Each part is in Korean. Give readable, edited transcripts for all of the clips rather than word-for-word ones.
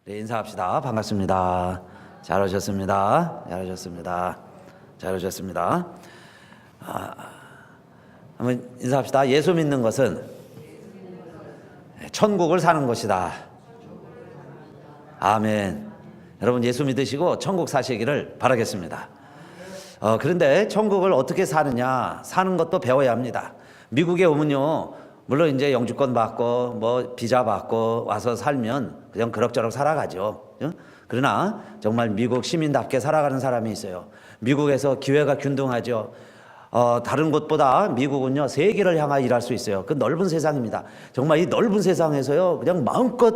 네, 인사합시다. 반갑습니다. 잘 오셨습니다. 잘 오셨습니다. 잘 오셨습니다. 한번 인사합시다. 예수 믿는 것은 천국을 사는 것이다. 아멘. 여러분 예수 믿으시고 천국 사시기를 바라겠습니다. 그런데 천국을 어떻게 사느냐, 사는 것도 배워야 합니다. 미국에 오면요, 물론 이제 영주권 받고 뭐 비자 받고 와서 살면 그냥 그럭저럭 살아가죠. 그러나 정말 미국 시민답게 살아가는 사람이 있어요. 미국에서 기회가 균등하죠. 다른 곳보다 미국은요, 세계를 향하여 일할 수 있어요. 그 넓은 세상입니다. 정말 이 넓은 세상에서요, 그냥 마음껏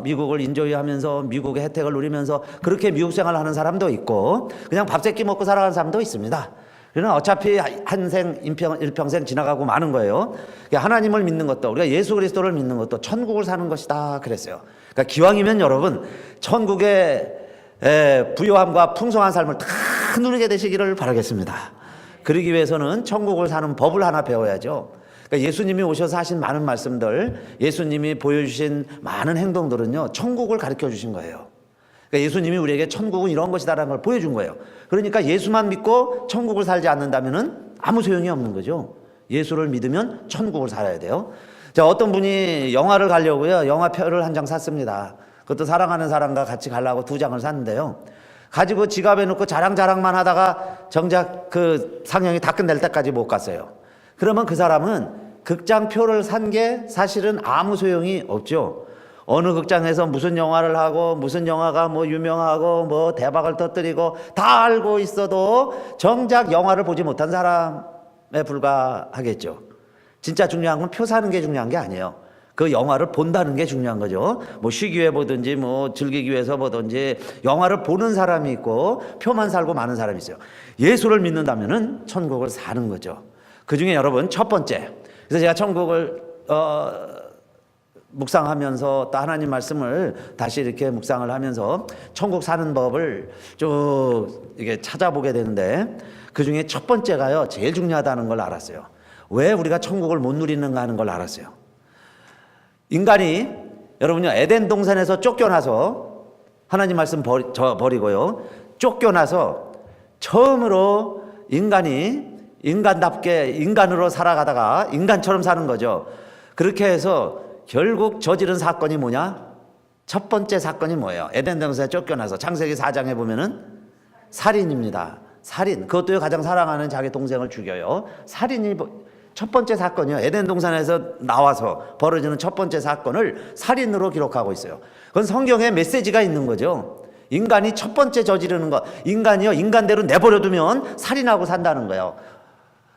미국을 인조이하면서 미국의 혜택을 누리면서 그렇게 미국 생활을 하는 사람도 있고, 그냥 밥 세끼 먹고 살아가는 사람도 있습니다. 그러나 어차피 한생 일평생 지나가고 마는 거예요. 하나님을 믿는 것도, 우리가 예수 그리스도를 믿는 것도 천국을 사는 것이다 그랬어요. 그러니까 기왕이면 여러분 천국의 부요함과 풍성한 삶을 다 누리게 되시기를 바라겠습니다. 그러기 위해서는 천국을 사는 법을 하나 배워야죠. 그러니까 예수님이 오셔서 하신 많은 말씀들, 예수님이 보여주신 많은 행동들은요, 천국을 가르쳐 주신 거예요. 그러니까 예수님이 우리에게 천국은 이런 것이다라는 걸 보여준 거예요. 그러니까 예수만 믿고 천국을 살지 않는다면은 아무 소용이 없는 거죠. 예수를 믿으면 천국을 살아야 돼요. 자, 어떤 분이 영화를 가려고요, 영화표를 한 장 샀습니다. 그것도 사랑하는 사람과 같이 가려고 2장을 샀는데요, 가지고 지갑에 넣고 자랑만 하다가 정작 그 상영이 다 끝낼 때까지 못 갔어요. 그러면 그 사람은 극장표를 산 게 사실은 아무 소용이 없죠. 어느 극장에서 무슨 영화를 하고 무슨 영화가 뭐 유명하고 뭐 대박을 터뜨리고 다 알고 있어도 정작 영화를 보지 못한 사람에 불과하겠죠. 진짜 중요한 건 표 사는 게 중요한 게 아니에요. 그 영화를 본다는 게 중요한 거죠. 뭐 쉬기 위해 보든지 뭐 즐기기 위해서 보든지 영화를 보는 사람이 있고 표만 살고 많은 사람이 있어요. 예수를 믿는다면은 천국을 사는 거죠. 그 중에 여러분 첫 번째, 그래서 제가 천국을 묵상하면서 또 하나님 말씀을 다시 이렇게 묵상을 하면서 천국 사는 법을 쭉 이게 찾아보게 되는데, 그 중에 첫 번째가요, 제일 중요하다는 걸 알았어요. 왜 우리가 천국을 못 누리는가 하는 걸 알았어요. 인간이, 여러분요, 에덴 동산에서 쫓겨나서 하나님 말씀 버리고요, 쫓겨나서 처음으로 인간이 인간답게 인간으로 살아가다가 인간처럼 사는 거죠. 그렇게 해서 결국 저지른 사건이 뭐냐? 첫 번째 사건이 뭐예요? 에덴 동산에 쫓겨나서 창세기 4장에 보면은 살인입니다. 살인. 그것도 가장 사랑하는 자기 동생을 죽여요. 살인이 첫 번째 사건이요. 에덴 동산에서 나와서 벌어지는 첫 번째 사건을 살인으로 기록하고 있어요. 그건 성경에 메시지가 있는 거죠. 인간이 첫 번째 저지르는 것, 인간이요, 인간대로 내버려두면 살인하고 산다는 거예요.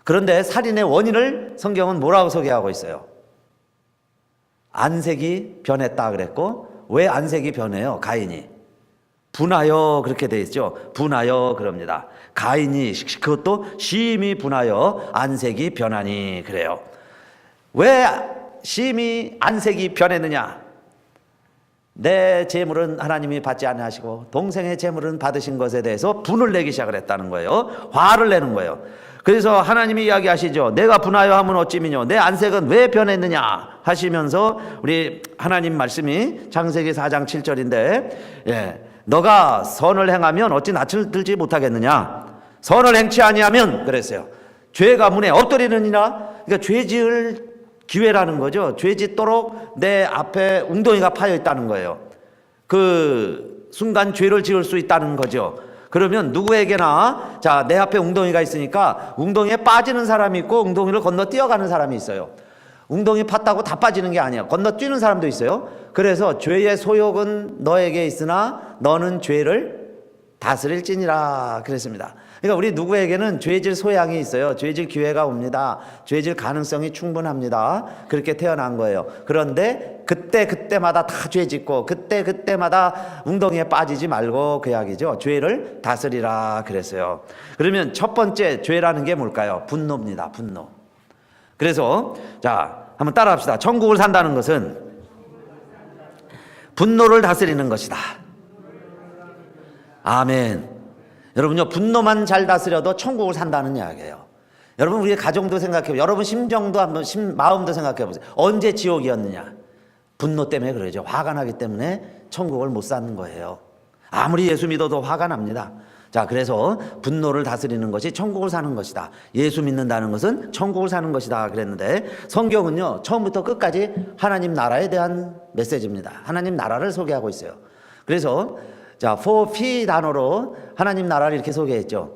그런데 살인의 원인을 성경은 뭐라고 소개하고 있어요? 안색이 변했다 그랬고, 왜 안색이 변해요? 가인이 분하여, 그렇게 돼 있죠. 분하여 그럽니다. 가인이, 그것도 심히 분하여 안색이 변하니 그래요. 왜 심히 안색이 변했느냐? 내 재물은 하나님이 받지 아니하시고 동생의 재물은 받으신 것에 대해서 분을 내기 시작을 했다는 거예요. 화를 내는 거예요. 그래서 하나님이 이야기하시죠. 내가 분하여 하면 어찌미뇨, 내 안색은 왜 변했느냐 하시면서, 우리 하나님 말씀이 창세기 4장 7절인데, 너가 선을 행하면 어찌 낯을 들지 못하겠느냐, 선을 행치 아니하면 그랬어요. 죄가 문에 엎드리느니라. 그러니까 죄 지을 기회라는 거죠. 죄 짓도록 내 앞에 웅덩이가 파여 있다는 거예요. 그 순간 죄를 지을 수 있다는 거죠. 그러면 누구에게나, 자, 내 앞에 웅덩이가 있으니까 웅덩이에 빠지는 사람이 있고 웅덩이를 건너 뛰어가는 사람이 있어요. 웅덩이 팠다고 다 빠지는 게 아니에요. 건너 뛰는 사람도 있어요. 그래서 죄의 소욕은 너에게 있으나 너는 죄를 다스릴지니라 그랬습니다. 그러니까 우리 누구에게는 죄질 소양이 있어요. 죄질 기회가 옵니다. 죄질 가능성이 충분합니다. 그렇게 태어난 거예요. 그런데 그때마다 다 죄짓고 그때마다 웅덩이에 빠지지 말고, 그 이야기죠. 죄를 다스리라 그랬어요. 그러면 첫 번째 죄라는 게 뭘까요? 분노입니다. 분노. 그래서 자, 한번 따라합시다. 천국을 산다는 것은 분노를 다스리는 것이다. 아멘. 여러분요, 분노만 잘 다스려도 천국을 산다는 이야기예요. 여러분, 우리의 가정도 생각해 보세요. 여러분 심정도 한번, 마음도 생각해 보세요. 언제 지옥이었느냐? 분노 때문에 그러죠. 화가 나기 때문에 천국을 못 사는 거예요. 아무리 예수 믿어도 화가 납니다. 자, 그래서 분노를 다스리는 것이 천국을 사는 것이다. 예수 믿는다는 것은 천국을 사는 것이다 그랬는데, 성경은요 처음부터 끝까지 하나님 나라에 대한 메시지입니다. 하나님 나라를 소개하고 있어요. 그래서 자, 4P 단어로 하나님 나라를 이렇게 소개했죠.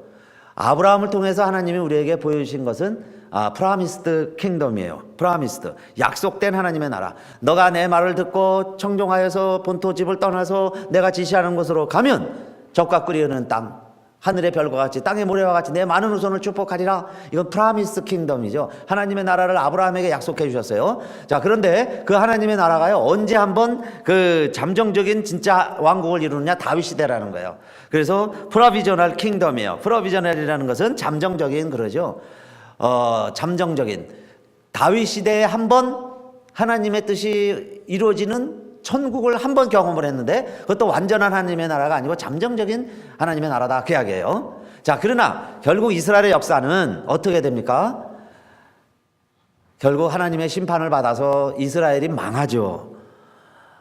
아브라함을 통해서 하나님이 우리에게 보여주신 것은 프라미스드 킹덤이에요. 프라미스드, 약속된 하나님의 나라. 너가 내 말을 듣고 청종하여서 본토 집을 떠나서 내가 지시하는 곳으로 가면 젖과 꿀이 흐르는 땅, 하늘의 별과 같이 땅의 모래와 같이 내 많은 후손을 축복하리라. 이건 프라미스 킹덤이죠. 하나님의 나라를 아브라함에게 약속해 주셨어요. 자, 그런데 그 하나님의 나라가요 언제 한번 그 잠정적인 진짜 왕국을 이루느냐? 다윗 시대라는 거예요. 그래서 프로비저널 킹덤이에요. 프로비저널이라는 것은 잠정적인, 그러죠. 잠정적인 다윗 시대에 한번 하나님의 뜻이 이루어지는 천국을 한번 경험을 했는데, 그것도 완전한 하나님의 나라가 아니고 잠정적인 하나님의 나라다, 그 이야기예요. 자, 그러나 결국 이스라엘의 역사는 어떻게 됩니까? 결국 하나님의 심판을 받아서 이스라엘이 망하죠.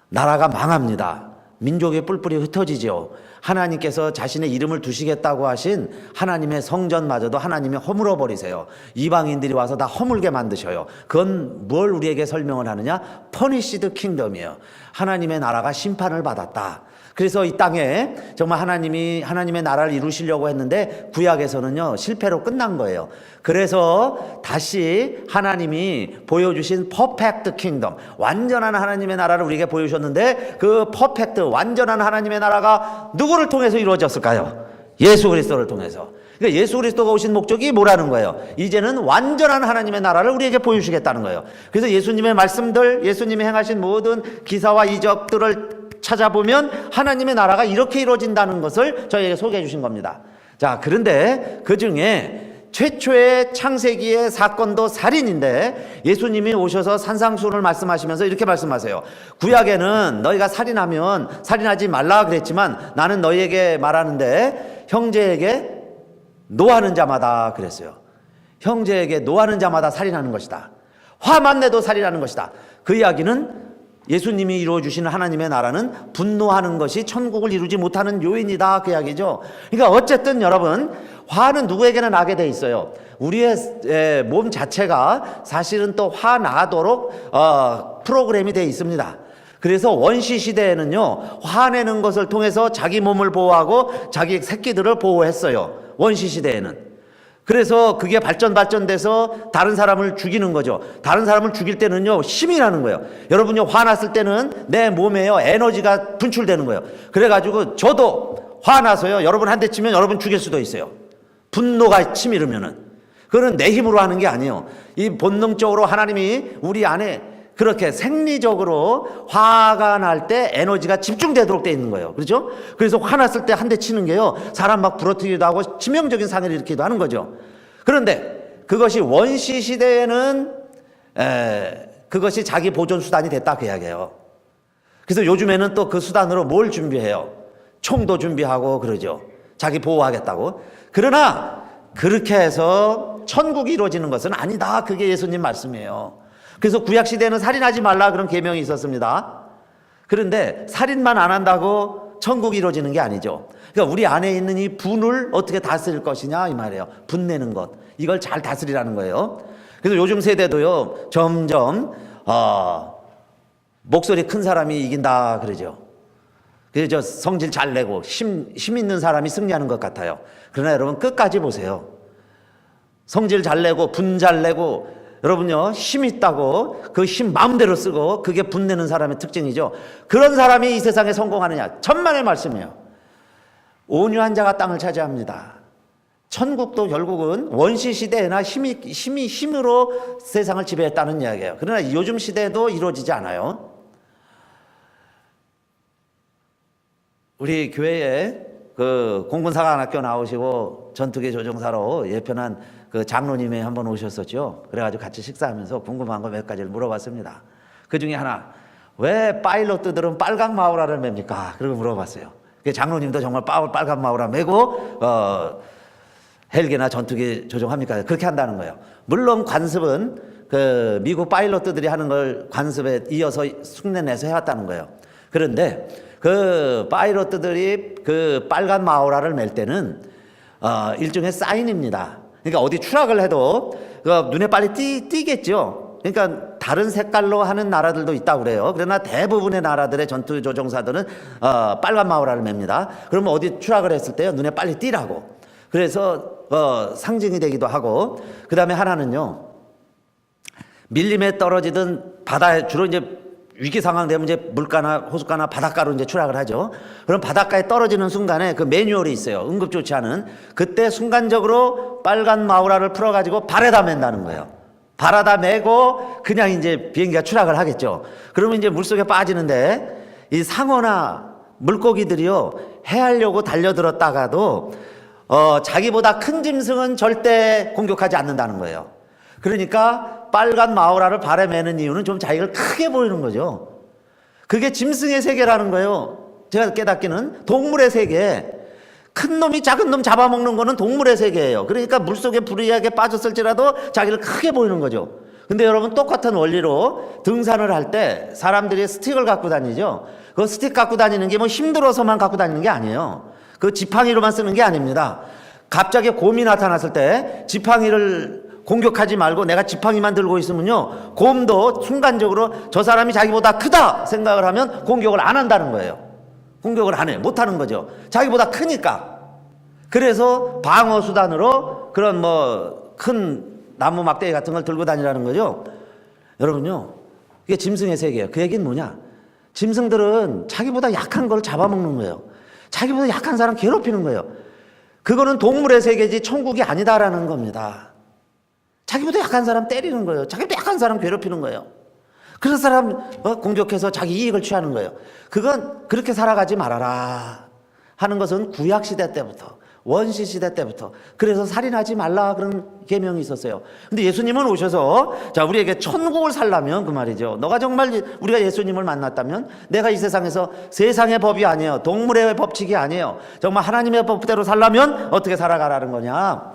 나라가 망합니다. 민족의 뿔뿔이 흩어지죠. 하나님께서 자신의 이름을 두시겠다고 하신 하나님의 성전마저도 하나님이 허물어 버리세요. 이방인들이 와서 다 허물게 만드셔요. 그건 뭘 우리에게 설명을 하느냐? 퍼니시드 킹덤이에요. 하나님의 나라가 심판을 받았다. 그래서 이 땅에 정말 하나님이 하나님의 나라를 이루시려고 했는데 구약에서는요 실패로 끝난 거예요. 그래서 다시 하나님이 보여주신 퍼펙트 킹덤, 완전한 하나님의 나라를 우리에게 보여주셨는데, 그 퍼펙트 완전한 하나님의 나라가 누구를 통해서 이루어졌을까요? 예수 그리스도를 통해서. 그러니까 예수 그리스도가 오신 목적이 뭐라는 거예요? 이제는 완전한 하나님의 나라를 우리에게 보여주시겠다는 거예요. 그래서 예수님의 말씀들, 예수님이 행하신 모든 기사와 이적들을 찾아보면 하나님의 나라가 이렇게 이루어진다는 것을 저희에게 소개해 주신 겁니다. 자, 그런데 그 중에 최초의 창세기의 사건도 살인인데, 예수님이 오셔서 산상수훈을 말씀하시면서 이렇게 말씀하세요. 구약에는 너희가 살인하면 살인하지 말라 그랬지만 나는 너희에게 말하는데 형제에게 노하는 자마다 그랬어요. 형제에게 노하는 자마다 살인하는 것이다. 화만 내도 살인하는 것이다. 그 이야기는 예수님이 이루어주시는 하나님의 나라는 분노하는 것이 천국을 이루지 못하는 요인이다, 그 이야기죠. 그러니까 어쨌든 여러분, 화는 누구에게나 나게 돼 있어요. 우리의 몸 자체가 사실은 또 화나도록 프로그램이 돼 있습니다. 그래서 원시 시대에는요 화내는 것을 통해서 자기 몸을 보호하고 자기 새끼들을 보호했어요. 원시 시대에는. 그래서 그게 발전돼서 다른 사람을 죽이는 거죠. 다른 사람을 죽일 때는요 힘이 나는 거예요. 여러분요 화났을 때는 내 몸에요 에너지가 분출되는 거예요. 그래가지고 저도 화나서요 여러분 한 대 치면 여러분 죽일 수도 있어요. 분노가 치밀으면은. 그거는 내 힘으로 하는 게 아니에요. 이 본능적으로 하나님이 우리 안에 그렇게 생리적으로 화가 날 때 에너지가 집중되도록 돼 있는 거예요. 그렇죠? 그래서 화났을 때 한 대 치는 게요 사람 막 부러뜨리기도 하고 치명적인 상해를 일으키기도 하는 거죠. 그런데 그것이 원시 시대에는 그것이 자기 보존 수단이 됐다, 그 이야기예요. 그래서 요즘에는 또 그 수단으로 뭘 준비해요? 총도 준비하고 그러죠. 자기 보호하겠다고. 그러나 그렇게 해서 천국이 이루어지는 것은 아니다. 그게 예수님 말씀이에요. 그래서 구약시대에는 살인하지 말라 그런 계명이 있었습니다. 그런데 살인만 안 한다고 천국이 이루어지는 게 아니죠. 그러니까 우리 안에 있는 이 분을 어떻게 다스릴 것이냐 이 말이에요. 분내는 것, 이걸 잘 다스리라는 거예요. 그래서 요즘 세대도요 점점 목소리 큰 사람이 이긴다 그러죠. 그래서 성질 잘 내고 힘 있는 사람이 승리하는 것 같아요. 그러나 여러분 끝까지 보세요. 성질 잘 내고 분 잘 내고 여러분요 힘 있다고 그 힘 마음대로 쓰고 그게 분내는 사람의 특징이죠. 그런 사람이 이 세상에 성공하느냐? 천만의 말씀이에요. 온유한 자가 땅을 차지합니다. 천국도 결국은 원시 시대에나 힘으로 세상을 지배했다는 이야기예요. 그러나 요즘 시대에도 이루어지지 않아요. 우리 교회에 그 공군사관학교 나오시고 전투기 조종사로 예편한 그 장로님이 한번 오셨었죠. 그래가지고 같이 식사하면서 궁금한 거 몇 가지를 물어봤습니다. 그 중에 하나, 왜 파일럿들은 빨강 마우라를 맵니까? 그러고 물어봤어요. 그 장로님도 정말 빨간 마우라 메고 헬기나 전투기 조종합니까? 그렇게 한다는 거예요. 물론 관습은 그 미국 파일럿들이 하는 걸 관습에 이어서 흉내내서 해왔다는 거예요. 그런데 그 파일럿들이 그 빨간 마우라를 맬 때는 일종의 사인입니다. 그러니까 어디 추락을 해도 눈에 빨리 띄겠죠. 그러니까 다른 색깔로 하는 나라들도 있다고 그래요. 그러나 대부분의 나라들의 전투 조종사들은 빨간 마우라를 맵니다. 그러면 어디 추락을 했을 때 눈에 빨리 띄라고. 그래서 상징이 되기도 하고, 그 다음에 하나는요, 밀림에 떨어지든 바다에, 주로 이제 위기 상황 되면 이제 물가나 호숫가나 바닷가로 이제 추락을 하죠. 그럼 바닷가에 떨어지는 순간에 그 매뉴얼이 있어요. 응급조치 하는. 그때 순간적으로 빨간 마우라를 풀어가지고 발에다 맨다는 거예요. 발에다 메고 그냥 이제 비행기가 추락을 하겠죠. 그러면 이제 물속에 빠지는데 이 상어나 물고기들이요, 해하려고 달려들었다가도 자기보다 큰 짐승은 절대 공격하지 않는다는 거예요. 그러니까 빨간 마우라를 발에 매는 이유는 좀 자기를 크게 보이는 거죠. 그게 짐승의 세계라는 거예요. 제가 깨닫기는 동물의 세계. 큰 놈이 작은 놈 잡아먹는 거는 동물의 세계예요. 그러니까 물속에 불이하게 빠졌을지라도 자기를 크게 보이는 거죠. 근데 여러분, 똑같은 원리로 등산을 할 때 사람들이 스틱을 갖고 다니죠. 그 스틱 갖고 다니는 게 뭐 힘들어서만 갖고 다니는 게 아니에요. 그 지팡이로만 쓰는 게 아닙니다. 갑자기 곰이 나타났을 때 지팡이를 공격하지 말고 내가 지팡이만 들고 있으면요, 곰도 순간적으로 저 사람이 자기보다 크다 생각을 하면 공격을 안 한다는 거예요. 공격을 안 해. 못 하는 거죠. 자기보다 크니까. 그래서 방어 수단으로 그런 뭐 큰 나무 막대기 같은 걸 들고 다니라는 거죠. 여러분요, 이게 짐승의 세계예요. 그 얘기는 뭐냐? 짐승들은 자기보다 약한 걸 잡아먹는 거예요. 자기보다 약한 사람 괴롭히는 거예요. 그거는 동물의 세계지 천국이 아니다라는 겁니다. 자기보다 약한 사람 때리는 거예요. 자기보다 약한 사람 괴롭히는 거예요. 그런 사람 공격해서 자기 이익을 취하는 거예요. 그건 그렇게 살아가지 말아라 하는 것은 구약시대 때부터, 원시시대 때부터, 그래서 살인하지 말라 그런 계명이 있었어요. 근데 예수님은 오셔서 자, 우리에게 천국을 살려면 그 말이죠. 너가 정말 우리가 예수님을 만났다면 내가 이 세상에서 세상의 법이 아니에요. 동물의 법칙이 아니에요. 정말 하나님의 법대로 살려면 어떻게 살아가라는 거냐?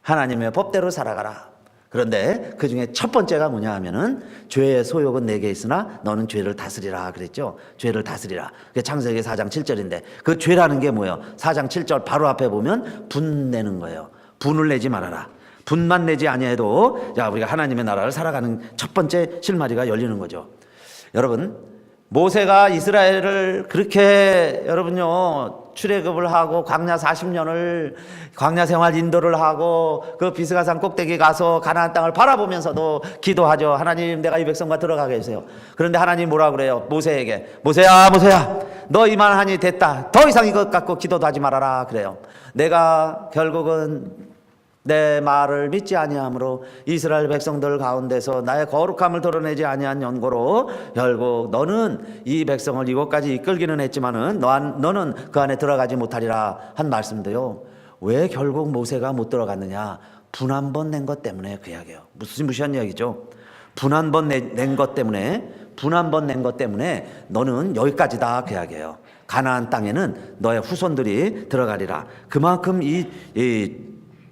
하나님의 법대로 살아가라. 그런데 그 중에 첫 번째가 뭐냐 하면은 죄의 소욕은 내게 있으나 너는 죄를 다스리라 그랬죠. 죄를 다스리라. 그게 창세기 4장 7절인데 그 죄라는 게 뭐예요? 4장 7절 바로 앞에 보면 분 내는 거예요. 분을 내지 말아라. 분만 내지 아니해도 자, 우리가 하나님의 나라를 살아가는 첫 번째 실마리가 열리는 거죠. 여러분, 모세가 이스라엘을 그렇게 여러분요 출애굽을 하고 광야 40년을 광야 생활 인도를 하고 그 비스가산 꼭대기 가서 가나안 땅을 바라보면서도 기도하죠. 하나님, 내가 이 백성과 들어가게 해주세요. 그런데 하나님 뭐라 그래요? 모세에게, 모세야 너 이만하니 됐다. 더 이상 이것 갖고 기도도 하지 말아라 그래요. 내가 결국은 내 말을 믿지 아니함으로 이스라엘 백성들 가운데서 나의 거룩함을 드러내지 아니한 연고로 결국 너는 이 백성을 이곳까지 이끌기는 했지만은 너는 그 안에 들어가지 못하리라 한 말씀도요. 왜 결국 모세가 못 들어갔느냐? 분 한 번 낸 것 때문에 그 이야기예요. 무시한 이야기죠. 분 한 번 낸 것 때문에 너는 여기까지다 그 이야기예요. 가나안 땅에는 너의 후손들이 들어가리라. 그만큼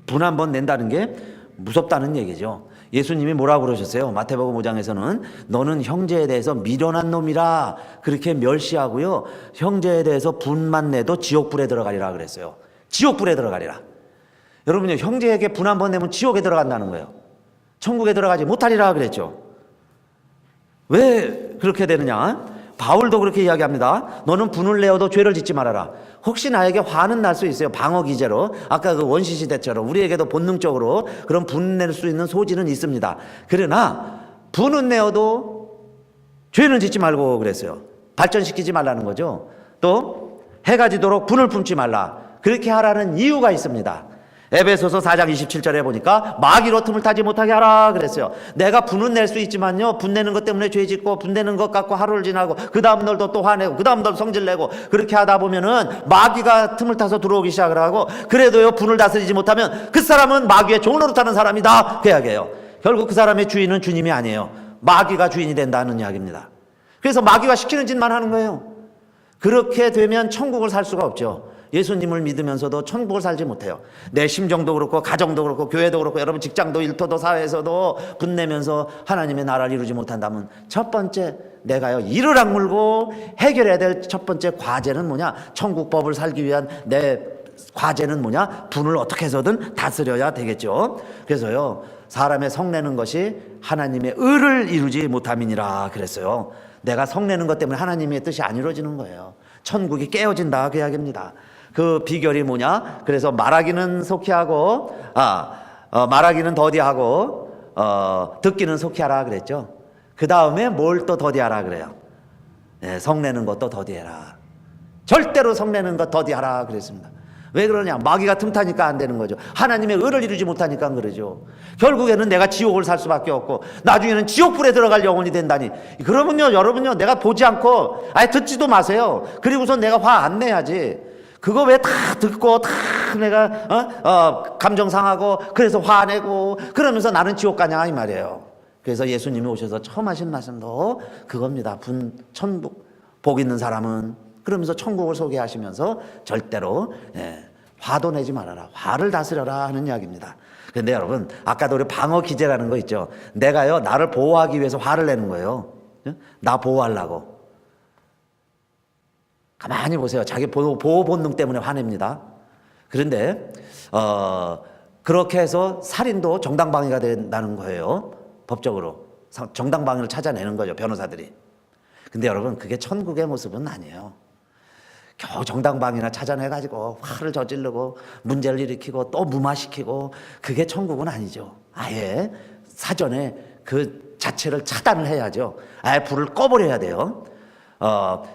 분 한 번 낸다는 게 무섭다는 얘기죠. 예수님이 뭐라고 그러셨어요? 마태복음 5장에서는 너는 형제에 대해서 미련한 놈이라 그렇게 멸시하고요, 형제에 대해서 분만 내도 지옥불에 들어가리라 그랬어요. 지옥불에 들어가리라. 여러분요, 형제에게 분 한 번 내면 지옥에 들어간다는 거예요. 천국에 들어가지 못하리라 그랬죠. 왜 그렇게 되느냐? 바울도 그렇게 이야기합니다. 너는 분을 내어도 죄를 짓지 말아라. 혹시 나에게 화는 날 수 있어요. 방어 기제로. 아까 그 원시시대처럼 우리에게도 본능적으로 그런 분 낼 수 있는 소지는 있습니다. 그러나 분은 내어도 죄는 짓지 말고 그랬어요. 발전시키지 말라는 거죠. 또 해가 지도록 분을 품지 말라. 그렇게 하라는 이유가 있습니다. 에베소서 4장 27절에 보니까 마귀로 틈을 타지 못하게 하라 그랬어요. 내가 분은 낼 수 있지만요, 분 내는 것 때문에 죄 짓고 분 내는 것 갖고 하루를 지나고 그 다음 날도 또 화내고 그 다음 날도 성질내고 그렇게 하다 보면은 마귀가 틈을 타서 들어오기 시작을 하고, 그래도요 분을 다스리지 못하면 그 사람은 마귀의 종을 노릇하는 사람이다 그 이야기예요. 결국 그 사람의 주인은 주님이 아니에요. 마귀가 주인이 된다는 이야기입니다. 그래서 마귀가 시키는 짓만 하는 거예요. 그렇게 되면 천국을 살 수가 없죠. 예수님을 믿으면서도 천국을 살지 못해요. 내 심정도 그렇고 가정도 그렇고 교회도 그렇고 여러분 직장도 일터도 사회에서도 분내면서 하나님의 나라를 이루지 못한다면 첫 번째 내가요 이를 악물고 해결해야 될 첫 번째 과제는 뭐냐? 천국법을 살기 위한 내 과제는 뭐냐? 분을 어떻게 해서든 다스려야 되겠죠. 그래서요 사람의 성내는 것이 하나님의 의를 이루지 못함이니라 그랬어요. 내가 성내는 것 때문에 하나님의 뜻이 안 이루어지는 거예요. 천국이 깨어진다 그 이야기입니다. 그 비결이 뭐냐? 그래서 말하기는 속히 하고 말하기는 더디하고 듣기는 속히 하라 그랬죠. 그 다음에 뭘 또 더디하라 그래요? 네, 성내는 것도 더디해라. 절대로 성내는 것 더디하라 그랬습니다. 왜 그러냐? 마귀가 틈타니까 안 되는 거죠. 하나님의 의를 이루지 못하니까 그러죠. 결국에는 내가 지옥을 살 수밖에 없고 나중에는 지옥불에 들어갈 영혼이 된다니. 그러면요 여러분요 내가 보지 않고 아예 듣지도 마세요. 그리고선 내가 화 안 내야지. 그거 왜 다 듣고 다 내가 감정 상하고 그래서 화내고 그러면서 나는 지옥 가냐 이 말이에요. 그래서 예수님이 오셔서 처음 하신 말씀도 그겁니다. 천국 복 있는 사람은 그러면서 천국을 소개하시면서 절대로 화도 내지 말아라. 화를 다스려라 하는 이야기입니다. 그런데 여러분 아까도 우리 방어 기제라는 거 있죠. 내가요 나를 보호하기 위해서 화를 내는 거예요. 나 보호하려고. 가만히 보세요. 자기 보호 본능 때문에 화냅니다. 그런데 그렇게 해서 살인도 정당방위가 된다는 거예요. 법적으로 정당방위를 찾아내는 거죠. 변호사들이. 근데 여러분 그게 천국의 모습은 아니에요. 겨우 정당방위나 찾아내가지고 화를 저지르고 문제를 일으키고 또 무마시키고 그게 천국은 아니죠. 아예 사전에 그 자체를 차단을 해야죠. 아예 불을 꺼버려야 돼요.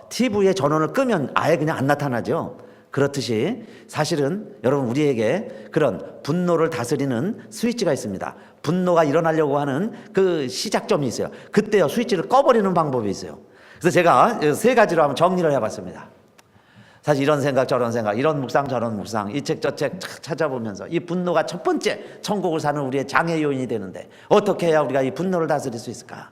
TV에 전원을 끄면 아예 그냥 안 나타나죠. 그렇듯이 사실은 여러분 우리에게 그런 분노를 다스리는 스위치가 있습니다. 분노가 일어나려고 하는 그 시작점이 있어요. 그때요 스위치를 꺼버리는 방법이 있어요. 그래서 제가 세 가지로 한번 정리를 해봤습니다. 사실 이런 생각 저런 생각 이런 묵상 저런 묵상 이 책 저 책 찾아보면서 이 분노가 첫 번째 천국을 사는 우리의 장애 요인이 되는데 어떻게 해야 우리가 이 분노를 다스릴 수 있을까?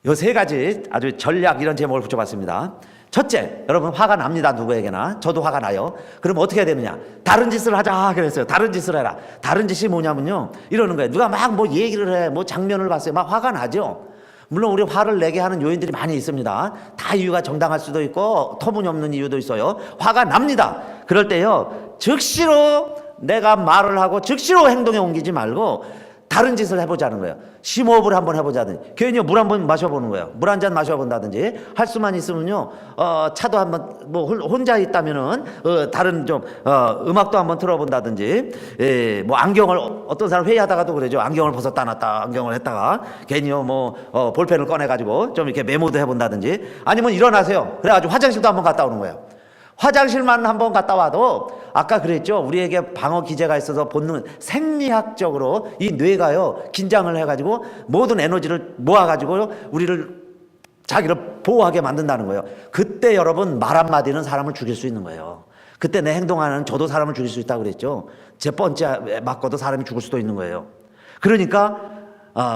요 세 가지 아주 전략 이런 제목을 붙여봤습니다. 첫째, 여러분 화가 납니다. 누구에게나. 저도 화가 나요. 그럼 어떻게 해야 되느냐? 다른 짓을 하자 그랬어요. 다른 짓을 해라. 다른 짓이 뭐냐면요 이러는 거예요. 누가 막 뭐 얘기를 해 뭐 장면을 봤어요. 막 화가 나죠. 물론 우리 화를 내게 하는 요인들이 많이 있습니다. 다 이유가 정당할 수도 있고 터무니없는 이유도 있어요. 화가 납니다. 그럴 때요 즉시로 내가 말을 하고 즉시로 행동에 옮기지 말고 다른 짓을 해보자는 거예요. 심호흡을 한번 해보자든지 괜히 물 한번 마셔보는 거예요. 물 한 잔 마셔본다든지 할 수만 있으면요 차도 한번 뭐 혼자 있다면은 다른 좀 음악도 한번 틀어본다든지 뭐 안경을 어떤 사람 회의하다가도 그러죠. 안경을 벗었다 놨다 안경을 했다가 괜히요 뭐 볼펜을 꺼내가지고 좀 이렇게 메모도 해본다든지 아니면 일어나세요. 그래가지고 화장실도 한번 갔다 오는 거예요. 화장실만 한번 갔다 와도 아까 그랬죠. 우리에게 방어 기제가 있어서 본능 생리학적으로 이 뇌가요 긴장을 해가지고 모든 에너지를 모아가지고 우리를 자기를 보호하게 만든다는 거예요. 그때 여러분 말 한마디는 사람을 죽일 수 있는 거예요. 그때 내 행동하는 저도 사람을 죽일 수 있다고 그랬죠. 제 번째 맞고도 사람이 죽을 수도 있는 거예요. 그러니까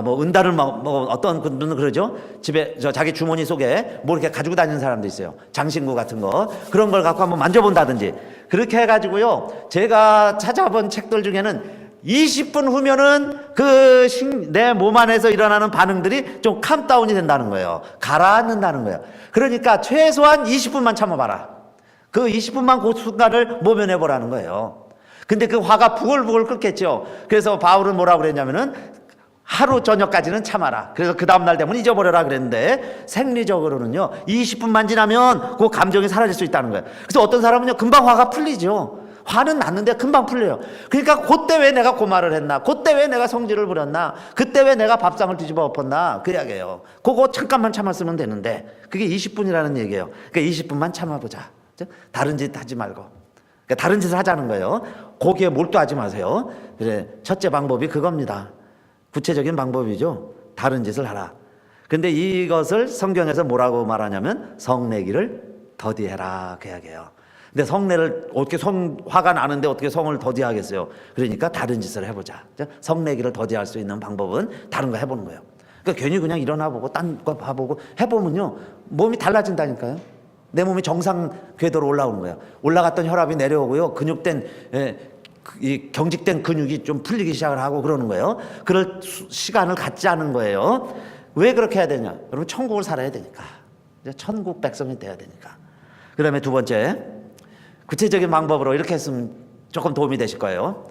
뭐 은단을 뭐 어떤 분들은 그러죠. 집에 자기 주머니 속에 뭐 이렇게 가지고 다니는 사람도 있어요. 장신구 같은 거 그런 걸 갖고 한번 만져본다든지 그렇게 해가지고요. 제가 찾아본 책들 중에는 20분 후면은 내 몸 안에서 일어나는 반응들이 좀 캄다운이 된다는 거예요. 가라앉는다는 거예요. 그러니까 최소한 20분만 참아봐라. 그 20분만 그 순간을 모면해보라는 거예요. 근데 그 화가 부글부글 끓겠죠. 그래서 바울은 뭐라고 그랬냐면은 하루 저녁까지는 참아라. 그래서 그 다음날 되면 잊어버려라 그랬는데 생리적으로는요 20분만 지나면 그 감정이 사라질 수 있다는 거예요. 그래서 어떤 사람은요 금방 화가 풀리죠. 화는 났는데 금방 풀려요. 그러니까 그때 왜 내가 그 말을 했나, 그때 왜 내가 성질을 부렸나, 그때 왜 내가 밥상을 뒤집어 엎었나 그 이야기예요. 그거 잠깐만 참았으면 되는데 그게 20분이라는 얘기예요. 그러니까 20분만 참아보자. 다른 짓 하지 말고 그러니까 다른 짓을 하자는 거예요. 거기에 몰두하지 마세요. 그래, 첫째 방법이 그겁니다. 구체적인 방법이죠. 다른 짓을 하라. 근데 이것을 성경에서 뭐라고 말하냐면 성내기를 더디해라 그 이야기예요. 근데 성내를 어떻게 화가 나는데 어떻게 성을 더디하겠어요. 그러니까 다른 짓을 해보자. 성내기를 더디할 수 있는 방법은 다른 거 해보는 거예요. 그러니까 괜히 그냥 일어나 보고 딴 거 봐보고 해보면요 몸이 달라진다니까요. 내 몸이 정상 궤도로 올라오는 거예요. 올라갔던 혈압이 내려오고요. 근육된 이 경직된 근육이 좀 풀리기 시작을 하고 그러는 거예요. 그럴 시간을 갖지 않은 거예요. 왜 그렇게 해야 되냐? 여러분 천국을 살아야 되니까. 천국 백성이 돼야 되니까. 그 다음에 두 번째, 구체적인 방법으로 이렇게 했으면 조금 도움이 되실 거예요.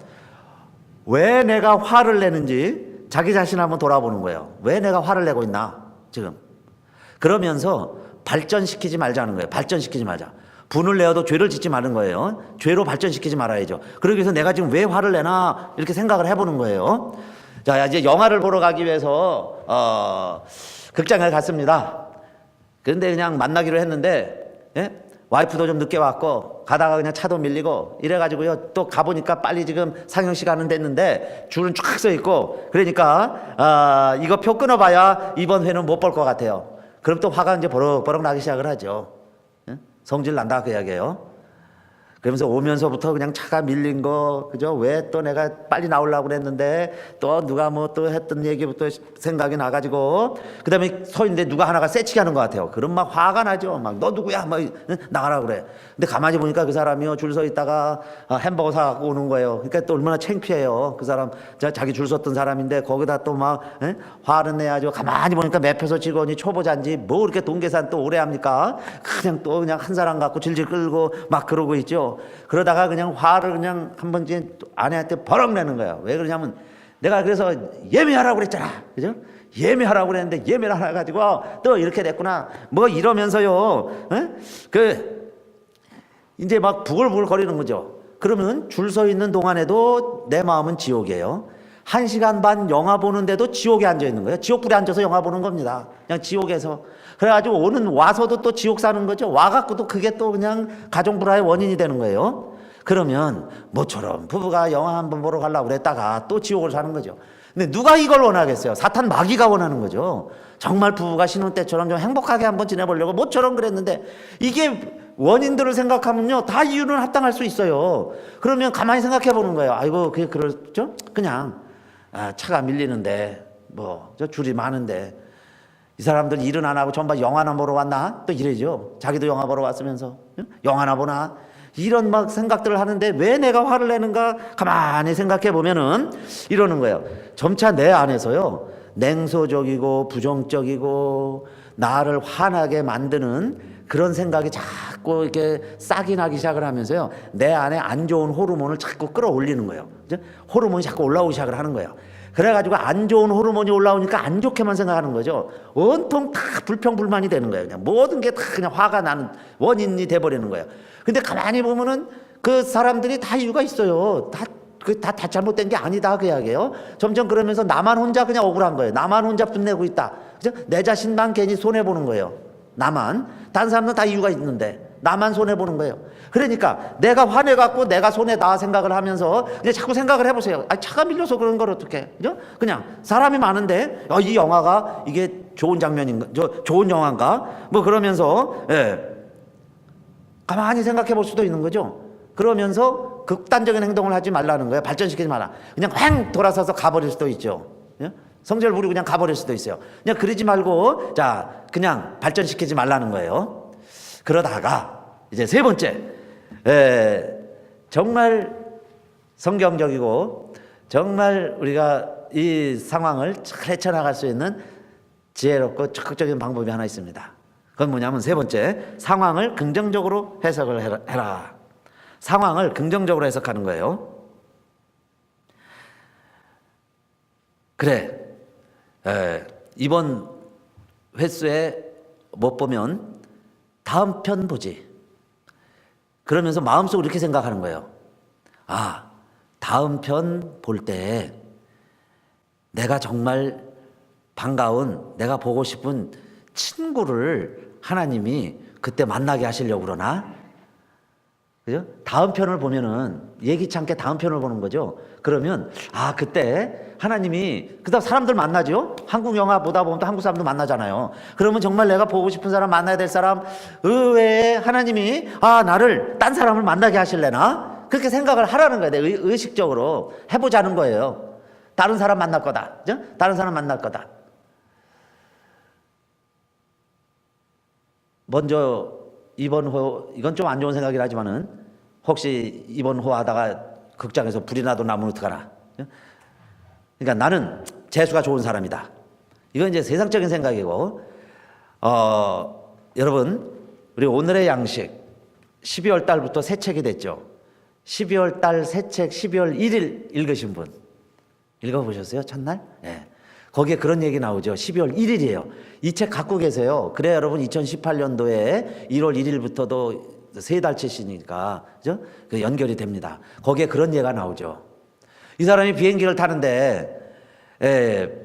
왜 내가 화를 내는지 자기 자신 한번 돌아보는 거예요. 왜 내가 화를 내고 있나 지금. 그러면서 발전시키지 말자는 거예요. 발전시키지 말자. 분을 내어도 죄를 짓지 마는 거예요. 죄로 발전시키지 말아야죠. 그러기 위해서 내가 지금 왜 화를 내나 이렇게 생각을 해보는 거예요. 자, 이제 영화를 보러 가기 위해서 극장에 갔습니다. 그런데 그냥 만나기로 했는데, 예? 와이프도 좀 늦게 왔고 가다가 그냥 차도 밀리고 이래가지고요, 또 가보니까 빨리 지금 상영 시간은 됐는데 줄은 쫙 서 있고, 그러니까 이거 표 끊어봐야 이번 회는 못 볼 것 같아요. 그럼 또 화가 이제 버럭버럭 나기 시작을 하죠. 예? 성질 난다 그 이야기예요. 그러면서 오면서부터 그냥 차가 밀린 거, 그죠? 왜 또 내가 빨리 나오려고 그랬는데 또 누가 뭐 또 했던 얘기부터 생각이 나가지고, 그 다음에 서 있는데 누가 하나가 새치기 하는 것 같아요. 그럼 막 화가 나죠. 막 너 누구야? 막 나가라 그래. 근데 가만히 보니까 그 사람이요, 줄 서 있다가 햄버거 사갖고 오는 거예요. 그러니까 또 얼마나 창피해요. 그 사람, 자기 줄 섰던 사람인데 거기다 또 막 화를 내야죠. 가만히 보니까 매표소 직원이 초보자인지 뭐 이렇게 돈 계산 또 오래 합니까? 그냥 또 그냥 한 사람 갖고 질질 끌고 막 그러고 있죠. 그러다가 그냥 화를 그냥 한 번쯤 아내한테 버럭 내는 거야. 왜 그러냐면 내가 그래서 예매하라고 그랬잖아. 그죠? 예매하라고 그랬는데 예매를 하나 가지고 또 이렇게 됐구나. 뭐 이러면서요. 이제 막 부글부글 거리는 거죠. 그러면 줄 서 있는 동안에도 내 마음은 지옥이에요. 1시간 반 영화 보는데도 지옥에 앉아 있는 거예요. 지옥불에 앉아서 영화 보는 겁니다. 그냥 지옥에서. 그래가지고 오는 와서도 또 지옥 사는 거죠. 와갖고도 그게 또 그냥 가정불화의 원인이 되는 거예요. 그러면 모처럼 부부가 영화 한번 보러 가려고 그랬다가 또 지옥을 사는 거죠. 근데 누가 이걸 원하겠어요? 사탄 마귀가 원하는 거죠. 정말 부부가 신혼 때처럼 좀 행복하게 한번 지내보려고 모처럼 그랬는데, 이게 원인들을 생각하면요, 다 이유는 합당할 수 있어요. 그러면 가만히 생각해 보는 거예요. 아이고, 그게 그렇죠? 그냥 차가 밀리는데 뭐 저 줄이 많은데 이 사람들 일은 안 하고 전부 영화나 보러 왔나? 또 이래죠. 자기도 영화 보러 왔으면서 영화나 보나? 이런 막 생각들을 하는데 왜 내가 화를 내는가? 가만히 생각해 보면은 이러는 거예요. 점차 내 안에서요, 냉소적이고 부정적이고 나를 화나게 만드는 그런 생각이 자꾸 이렇게 싹이 나기 시작을 하면서요, 내 안에 안 좋은 호르몬을 자꾸 끌어올리는 거예요. 그죠? 호르몬이 자꾸 올라오기 시작을 하는 거예요. 그래가지고 안 좋은 호르몬이 올라오니까 안 좋게만 생각하는 거죠. 온통 다 불평불만이 되는 거예요. 그냥 모든 게 다 그냥 화가 나는 원인이 돼버리는 거예요. 근데 가만히 보면은 그 사람들이 다 이유가 있어요. 다 잘못된 게 아니다 그 이야기예요. 점점 그러면서 나만 혼자 그냥 억울한 거예요. 나만 혼자 분내고 있다. 그죠? 내 자신만 괜히 손해 보는 거예요. 나만. 다른 사람은 다 이유가 있는데 나만 손해 보는 거예요. 그러니까 내가 화내갖고 내가 손해다 생각을 하면서 이제 자꾸 생각을 해보세요. 차가 밀려서 그런 걸 어떻게? 그죠? 그냥 사람이 많은데 이 영화가 이게 좋은 장면인가? 좋은 영화인가? 뭐 그러면서 가만히 생각해 볼 수도 있는 거죠. 그러면서 극단적인 행동을 하지 말라는 거예요. 발전시키지 마라. 그냥 횡 돌아서서 가버릴 수도 있죠. 성질 부리고 그냥 가버릴 수도 있어요. 그냥 그러지 말고 그냥 발전시키지 말라는 거예요. 그러다가 이제 세 번째, 정말 성경적이고 정말 우리가 이 상황을 잘 헤쳐나갈 수 있는 지혜롭고 적극적인 방법이 하나 있습니다. 그건 뭐냐면 세 번째, 상황을 긍정적으로 해석을 해라. 상황을 긍정적으로 해석하는 거예요. 그래, 이번 횟수에 못 보면 다음 편 보지. 그러면서 마음속으로 이렇게 생각하는 거예요. 다음 편 볼 때 내가 정말 반가운, 내가 보고 싶은 친구를 하나님이 그때 만나게 하시려고 그러나? 그죠? 다음 편을 보면은 예기치 않게 다음 편을 보는 거죠. 그러면 그때 하나님이 그다음 사람들 만나죠. 한국 영화 보다 보면 또 한국 사람도 만나잖아요. 그러면 정말 내가 보고 싶은 사람, 만나야 될 사람 의외에 하나님이 나를 딴 사람을 만나게 하실래나? 그렇게 생각을 하라는 거예요. 의식적으로 해보자는 거예요. 다른 사람 만날 거다. 그죠? 다른 사람 만날 거다. 먼저 입원호, 이건 좀 안 좋은 생각이라 하지만은 혹시 입원호 하다가 극장에서 불이 나도 나면 어떡하나. 그러니까 나는 재수가 좋은 사람이다. 이건 이제 세상적인 생각이고, 여러분, 우리 오늘의 양식, 12월 달부터 새 책이 됐죠. 12월 달 새 책 12월 1일 읽으신 분. 읽어보셨어요? 첫날? 네. 거기에 그런 얘기 나오죠. 12월 1일이에요. 이 책 갖고 계세요. 그래 여러분 2018년도에 1월 1일부터도 세 달치시니까 그죠? 그 연결이 됩니다. 거기에 그런 얘기가 나오죠. 이 사람이 비행기를 타는데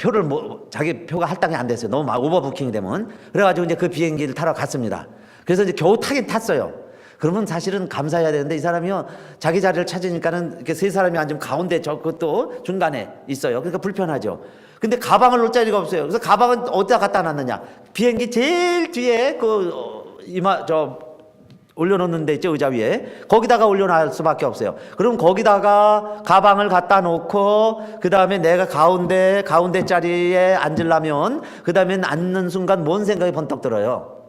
표를 자기 표가 할당이 안 됐어요. 너무 오버부킹이 되면. 그래가지고 이제 그 비행기를 타러 갔습니다. 그래서 이제 겨우 타긴 탔어요. 그러면 사실은 감사해야 되는데 이 사람이요 자기 자리를 찾으니까는 이렇게 세 사람이 앉으면 가운데 그것도 중간에 있어요. 그러니까 불편하죠. 근데 가방을 놓을 자리가 없어요. 그래서 가방은 어디다 갖다 놨느냐? 비행기 제일 뒤에 올려놓는 데 있죠, 의자 위에. 거기다가 올려놓을 수밖에 없어요. 그럼 거기다가 가방을 갖다 놓고 그 다음에 내가 가운데 자리에 앉으려면 그 다음에 앉는 순간 뭔 생각이 번뜩 들어요?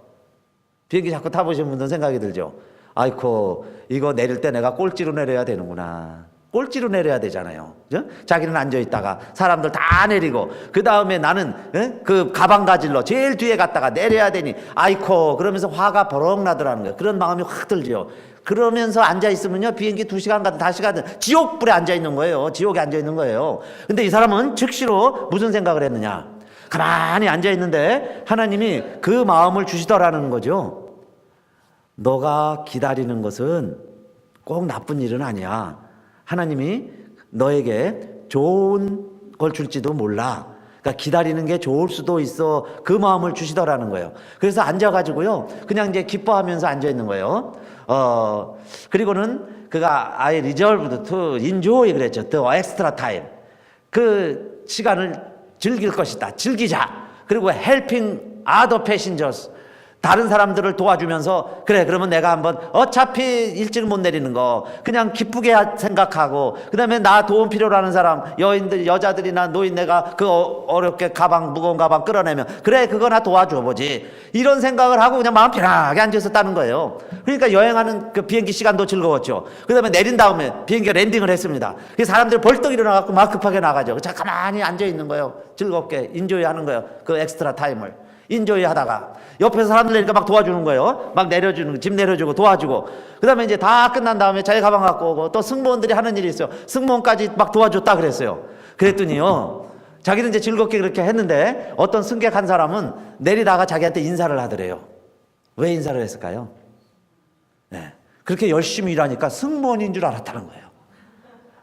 비행기 자꾸 타보신 분들은 생각이 들죠. 아이고 이거 내릴 때 내가 꼴찌로 내려야 되는구나. 꼴찌로 내려야 되잖아요. 그죠? 자기는 앉아있다가 사람들 다 내리고 그 다음에 나는 그 가방 가질러 제일 뒤에 갔다가 내려야 되니 아이코 그러면서 화가 버럭 나더라는 거예요. 그런 마음이 확 들죠. 그러면서 앉아있으면요 비행기 2시간 가든 5시간 가든 지옥불에 앉아있는 거예요. 지옥에 앉아있는 거예요. 근데 이 사람은 즉시로 무슨 생각을 했느냐, 가만히 앉아있는데 하나님이 그 마음을 주시더라는 거죠. 너가 기다리는 것은 꼭 나쁜 일은 아니야. 하나님이 너에게 좋은 걸 줄지도 몰라. 그러니까 기다리는 게 좋을 수도 있어. 그 마음을 주시더라는 거예요. 그래서 앉아가지고요 그냥 이제 기뻐하면서 앉아있는 거예요. 그리고는 그가 I resolved to enjoy 그랬죠. The extra time. 그 시간을 즐길 것이다. 즐기자. 그리고 helping other passengers. 다른 사람들을 도와주면서 그래 그러면 내가 한번 어차피 일찍 못 내리는 거 그냥 기쁘게 생각하고 그 다음에 나 도움 필요로 하는 사람 여인들 여자들이나 노인 내가 그 어렵게 무거운 가방 끌어내면 그래 그거나 도와줘 보지 이런 생각을 하고 그냥 마음 편하게 앉아있었다는 거예요. 그러니까 여행하는 그 비행기 시간도 즐거웠죠. 그 다음에 내린 다음에 비행기가 랜딩을 했습니다. 그래서 사람들이 벌떡 일어나갖고 막 급하게 나가죠. 자 가만히 앉아있는 거예요. 즐겁게 인조이 하는 거예요. 그 엑스트라 타임을 인조이 하다가 옆에서 사람들 내니까 막 도와주는 거예요. 막 내려주는, 짐 내려주고 도와주고. 그 다음에 이제 다 끝난 다음에 자기 가방 갖고 오고 또 승무원들이 하는 일이 있어요. 승무원까지 막 도와줬다 그랬어요. 그랬더니요. 자기는 이제 즐겁게 그렇게 했는데 어떤 승객 한 사람은 내리다가 자기한테 인사를 하더래요. 왜 인사를 했을까요? 네. 그렇게 열심히 일하니까 승무원인 줄 알았다는 거예요.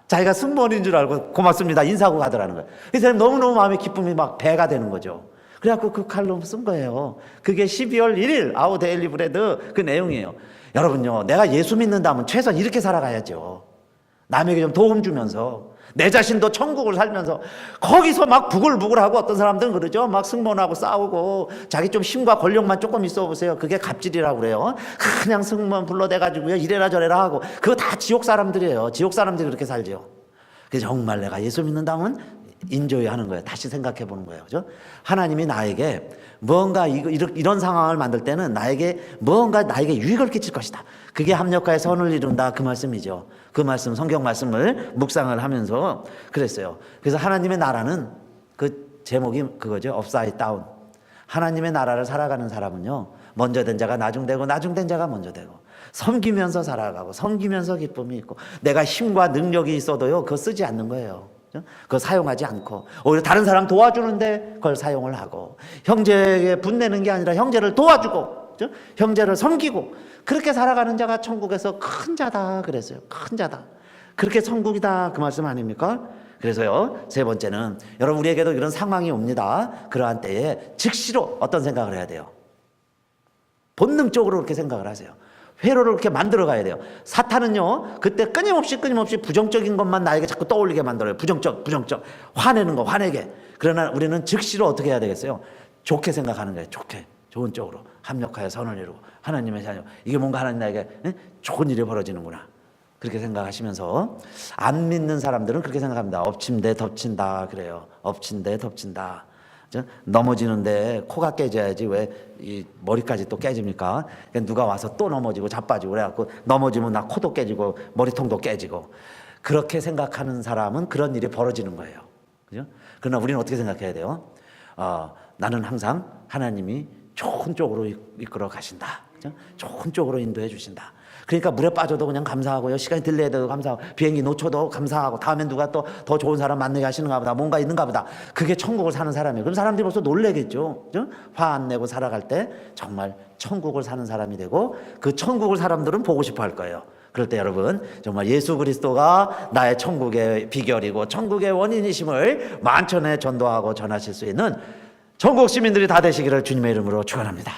자기가 승무원인 줄 알고 고맙습니다. 인사하고 가더라는 거예요. 그 사람이 너무너무 마음의 기쁨이 막 배가 되는 거죠. 그래갖고 그 칼럼 쓴 거예요. 그게 12월 1일 아우 데일리 브레드 그 내용이에요. 여러분요 내가 예수 믿는다면 최소한 이렇게 살아가야죠. 남에게 좀 도움 주면서 내 자신도 천국을 살면서 거기서 막 부글부글하고 어떤 사람들은 그러죠. 막 승무원하고 싸우고 자기 좀 힘과 권력만 조금 있어 보세요. 그게 갑질이라고 그래요. 그냥 승무원 불러대가지고요 이래라 저래라 하고 그거 다 지옥 사람들이에요. 지옥 사람들이 그렇게 살죠. 그래서 정말 내가 예수 믿는다면 인조이 하는 거예요. 다시 생각해 보는 거예요. 그죠? 하나님이 나에게 뭔가 이런 상황을 만들 때는 나에게 유익을 끼칠 것이다. 그게 합력하여 선을 이룬다. 그 말씀이죠. 그 말씀, 성경 말씀을 묵상을 하면서 그랬어요. 그래서 하나님의 나라는 그 제목이 그거죠. 업사이드 다운. 하나님의 나라를 살아가는 사람은요. 먼저 된 자가 나중되고 나중된 자가 먼저 되고 섬기면서 살아가고 섬기면서 기쁨이 있고 내가 힘과 능력이 있어도요. 그거 쓰지 않는 거예요. 그걸 사용하지 않고 오히려 다른 사람 도와주는데 그걸 사용을 하고 형제에게 분내는 게 아니라 형제를 도와주고 형제를 섬기고 그렇게 살아가는 자가 천국에서 큰 자다 그랬어요. 큰 자다. 그렇게 천국이다 그 말씀 아닙니까? 그래서요 세 번째는 여러분 우리에게도 이런 상황이 옵니다. 그러한 때에 즉시로 어떤 생각을 해야 돼요? 본능적으로 그렇게 생각을 하세요. 회로를 이렇게 만들어 가야 돼요. 사탄은요, 그때 끊임없이 부정적인 것만 나에게 자꾸 떠올리게 만들어요. 부정적. 화내는 거, 화내게. 그러나 우리는 즉시로 어떻게 해야 되겠어요? 좋게 생각하는 거예요. 좋게. 좋은 쪽으로. 합력하여 선을 이루고. 하나님의 자녀. 이게 뭔가 하나님 나에게 좋은 일이 벌어지는구나. 그렇게 생각하시면서 안 믿는 사람들은 그렇게 생각합니다. 엎친데 덮친다. 그래요. 엎친데 덮친다. 넘어지는데 코가 깨져야지 왜 이 머리까지 또 깨집니까? 그러니까 누가 와서 또 넘어지고 자빠지고 그래갖고 넘어지면 나 코도 깨지고 머리통도 깨지고 그렇게 생각하는 사람은 그런 일이 벌어지는 거예요. 그죠? 그러나 우리는 어떻게 생각해야 돼요? 나는 항상 하나님이 좋은 쪽으로 이끌어 가신다. 그죠? 좋은 쪽으로 인도해 주신다. 그러니까 물에 빠져도 그냥 감사하고요. 시간이 딜레이돼도 감사하고 비행기 놓쳐도 감사하고 다음엔 누가 또 더 좋은 사람 만나게 하시는가 보다. 뭔가 있는가 보다. 그게 천국을 사는 사람이에요. 그럼 사람들이 벌써 놀래겠죠. 화 안 내고 살아갈 때 정말 천국을 사는 사람이 되고 그 천국을 사람들은 보고 싶어 할 거예요. 그럴 때 여러분 정말 예수 그리스도가 나의 천국의 비결이고 천국의 원인이심을 만천에 전도하고 전하실 수 있는 전국 시민들이 다 되시기를 주님의 이름으로 축원합니다.